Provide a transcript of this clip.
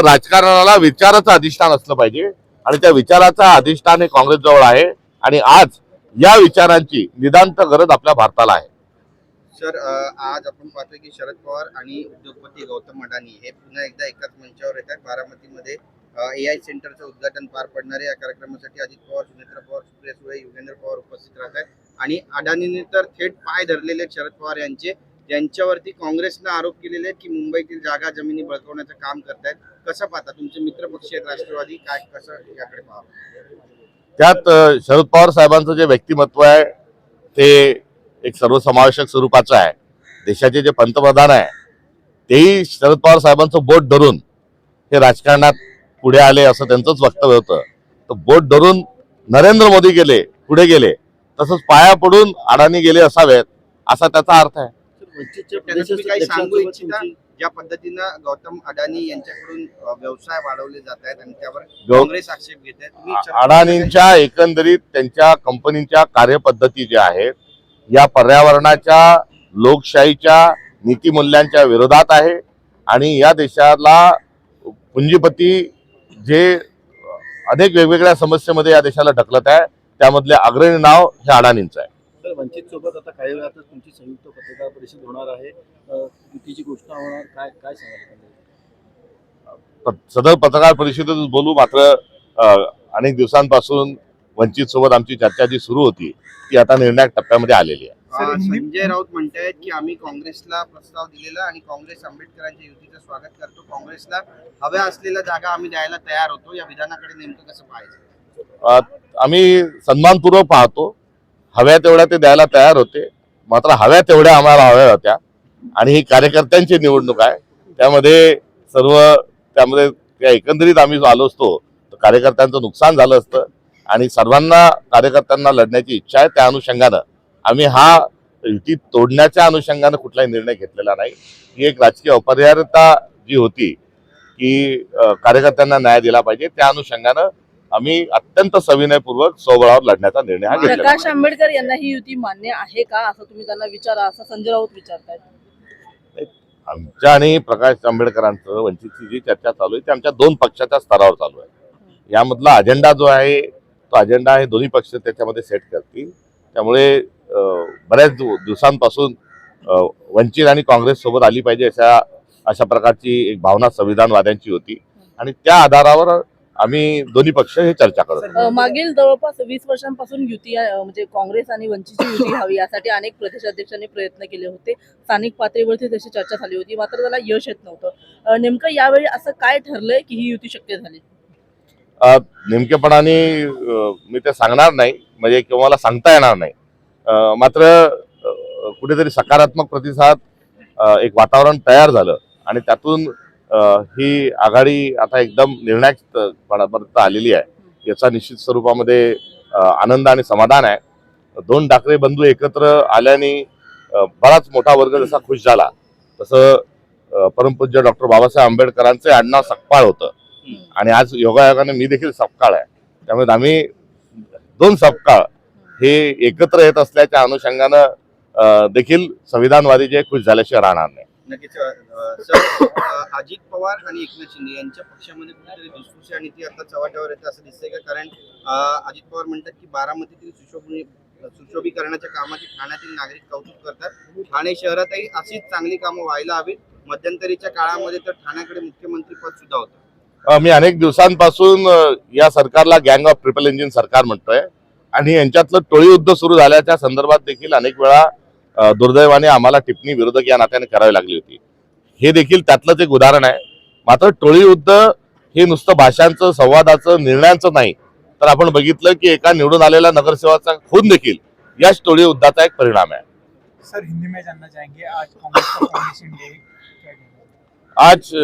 तर राजकारणाला विचाराचं अधिष्ठान असलं पाहिजे आणि त्या विचाराचं अधिष्ठान हे काँग्रेसजवळ आहे आणि आज या विचारांची निदांत गरज आपल्या भारताला आहे. सर, आज आपण पाहतोय की शरद पवार आणि उद्योगपती गौतम अडाणी हे पुन्हा एकदा एकाच मंचावर येतात. बारामतीमध्ये AI सेंटरचं उद्घाटन पार पडणार आहे. या कार्यक्रमासाठी अजित पवार, सुनेत्रा पवार, सुप्रिया सुळे, युगेंद्र पवार उपस्थित राहत आहेत आणि अडाणींनी तर थेट पाय धरलेले आहेत शरद पवार यांचे, ज्यांच्यावरती काँग्रेसनं आरोप केलेले आहेत की मुंबईतील जागा जमिनी बळकवण्याचं काम करतायत. कसं पाहता? तुमचे मित्रपक्षी आहेत राष्ट्रवादी, काय कसं याकडे पाहा? त्यात शरद पवार साहेबांचं जे व्यक्तिमत्व आहे ते एक सर्वसमावेशक स्वरूपाचं आहे. देशाचे जे पंतप्रधान आहे तेही शरद पवार साहेबांचं बोट धरून हे राजकारणात पुढे आले असं त्यांचंच वक्तव्य होतं. तर बोट धरून नरेंद्र मोदी गेले, पुढे गेले, तसंच पाया पडून अडाणी गेले असावेत असा त्याचा अर्थ आहे. त्यांना तुम्ही काही सांगू इच्छिता ज्या पद्धतीनं गौतम अडाणी यांच्याकडून व्यवसाय वाढवले जात आहेत आणि त्यावर काँग्रेस आक्षेप घेत आहे? अडाणींच्या एकंदरीत त्यांच्या कंपनीच्या कार्यपद्धती ज्या आहेत या पर्यावरणाच्या, लोकशाहीच्या नीतिमूल्यांच्या विरोधात आहे आणि या देशाला पुंजीपती जे अनेक वेगवेगळ्या समस्येमध्ये या देशाला ढकलत आहे त्यामधले अग्रणी नाव हे अडाणींचं आहे. तर वंचित सोबत आता काही वेळातच तुमची संयुक्त पत्रकार परिषद होणार आहे, युतीची घोषणा होणार, काय काय सांगाल? सदर पत्रकार परिषदेत बोलू, मात्र अनेक दिवसांपासून वंचित सोबत आमची चर्चा जी सुरू होती ती आता निर्णायक टप्प्यामध्ये आलेली आहे. संजय राऊत म्हणतायत की आम्ही काँग्रेसला प्रस्ताव दिलेला आणि काँग्रेस आंबेडकरांच्या युतीचं स्वागत करतो. काँग्रेसला हव्या असलेल्या जागा आम्ही द्यायला तयार होतो. या विधानाकडे नेमकं कसं पाहायचं? आम्ही सन्मानपूर्वक पाहतो. हव्या तेवढ्या ते द्यायला तयार होते, मात्र हव्या तेवढ्या आम्हाला हव्या होत्या आणि ही कार्यकर्त्यांची निवडणूक आहे. त्यामध्ये एकंदरीत आम्ही आलो असतो तर कार्यकर्त्यांचं नुकसान झालं असतं आणि सर्वांना कार्यकर्त्यांना लढण्याची इच्छा आहे. त्या अनुषंगानं आम्ही हा युती तोडण्याच्या अनुषंगानं कुठलाही निर्णय घेतलेला नाही. ही एक राजकीय अपरिहार्यता जी होती की कार्यकर्त्यांना न्याय दिला पाहिजे, त्या अनुषंगानं आम्ही अत्यंत सविनयपूर्वक स्वबळावर लढण्याचा निर्णय हा घेतला. प्रकाश आंबेडकर यांना ही युती मान्य आहे का असं तुम्ही त्यांना विचारा, असं संजय राऊत विचारतायत. आमच्या आणि प्रकाश आंबेडकरांचं वंचितची जी चर्चा चालू आहे ती आमच्या दोन पक्षाच्या स्तरावर चालू आहे. यामधला अजेंडा जो आहे तो अजेंडा हे दोन्ही पक्ष त्याच्यामध्ये सेट करतील. त्यामुळे बऱ्याच दिवसांपासून वंचित आणि काँग्रेस सोबत आली पाहिजे अशा प्रकारची एक भावना संविधानवाद्यांची होती आणि त्या आधारावर आम्ही दोन्ही पक्ष हे चर्चा करत. मागील जवळपास 20 वर्षांपासून युती म्हणजे काँग्रेस आणि वंचितची युती हवी यासाठी अनेक प्रदेशाध्यक्षांनी प्रयत्न केले होते. स्थानिक पातळीवरती तशी चर्चा झाली होती, मात्र त्याला यश येत नव्हतं. नेमकं यावेळी असं काय ठरलंय की ही युती शक्य झाली? नेमकेपणाने मी ते सांगणार नाही, म्हणजे किंवा मला सांगता येणार नाही. मात्र कुठेतरी सकारात्मक प्रतिसाद, एक वातावरण तयार झालं आणि त्यातून ही आघाडी आता एकदम निर्णायकपणापर्यंत आलेली आहे. याचा निश्चित स्वरूपामध्ये आनंद आणि समाधान आहे. दोन ठाकरे बंधू एकत्र आल्याने बराच मोठा वर्ग जसा खुश झाला तसं परमपूज्य डॉक्टर बाबासाहेब आंबेडकरांचे आडनाव सकपाळ होतं आणि आज योगायोगाने मी देखील सकपाळ आहे. त्यामुळे आम्ही दोन सकपाळ हे एकत्र येत असल्याच्या अनुषंगानं देखील संविधानवादी जे खुश झाल्याशिवाय राहणार नाही. नक्कीच सर, अजित पवार आणि एकनाथ शिंदे यांच्या पक्षामध्ये कुठेतरी धुसफूस आणि ती आता चव्हाट्यावर येते असं दिसतंय का? कारण अजित पवार म्हणतात की बारामतीतील सुशोभीकरणाच्या कामाचे ठाण्यातील नागरिक कौतुक करतात. ठाणे शहरातही अशीच चांगली कामं व्हायला हवीत. मध्यंतरीच्या काळामध्ये तर ठाण्याकडे मुख्यमंत्री पद सुद्धा होतं. मी अनेक दिवसांपासून या सरकारला गँग ऑफ ट्रिपल इंजिन सरकार म्हणतोय आणि यांच्यातलं टोळी युद्ध सुरू झाल्याच्या संदर्भात देखील अनेक वेळा दुर्दैवाने आम्हाला टिप्पणी विरोधक या नात्याने करावी लागली होती. हे देखील त्यातलंच एक उदाहरण आहे. मात्र टोळी युद्ध हे नुसतं भाषांचं, संवादाचं, निर्णयांचं नाही, तर आपण बघितलं की एका निवडून आलेला नगरसेवकाचा खून देखील याच टोळी युद्धाचा एक परिणाम आहे. सर, हिंदी में जानना चाहेंगे आज कांग्रेस का फाउंडेशन डे आज